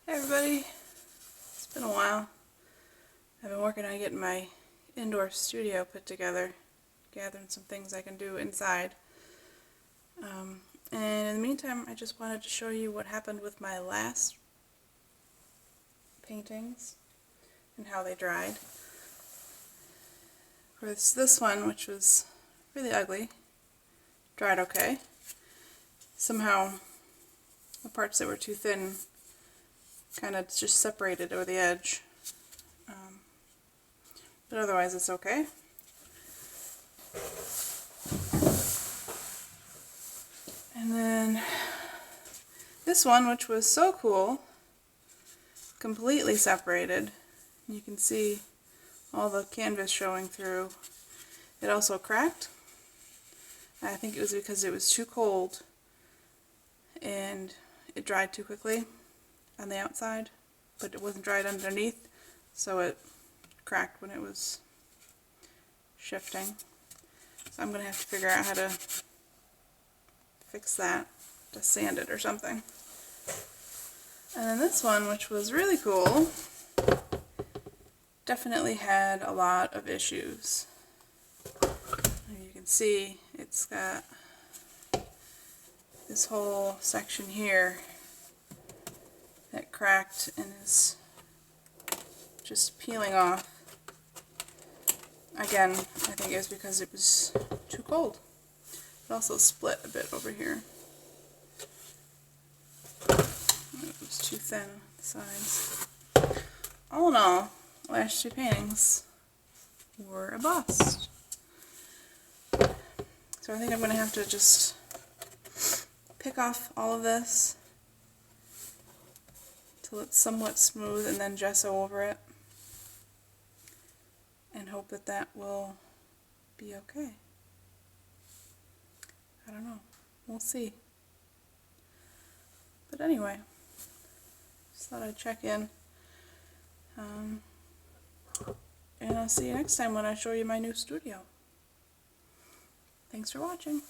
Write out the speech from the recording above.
Hey everybody, it's been a while. I've been working on getting my indoor studio put together, gathering some things I can do inside. And in the meantime, I just wanted to show you what happened with my last paintings and how they dried. Of course, this one, which was really ugly, dried okay. Somehow, the parts that were too thin kind of just separated over the edge. But otherwise it's okay. And then this one, which was so cool, completely separated. You can see all the canvas showing through. It also cracked. I think it was because it was too cold and it dried too quickly on the outside, but it wasn't dried underneath, so it cracked when it was shifting. So I'm going to have to figure out how to fix that, to sand it or something. And then this one, which was really cool, definitely had a lot of issues. You can see it's got this whole section here that cracked and is just peeling off. Again, I think it was because it was too cold. It also split a bit over here. It was too thin on the sides. All in all, the last two paintings were a bust. So I think I'm going to have to just pick off all of this till it's somewhat smooth and then gesso over it and hope that that will be okay. I don't know. We'll see. But anyway, just thought I'd check in. And I'll see you next time when I show you my new studio. Thanks for watching.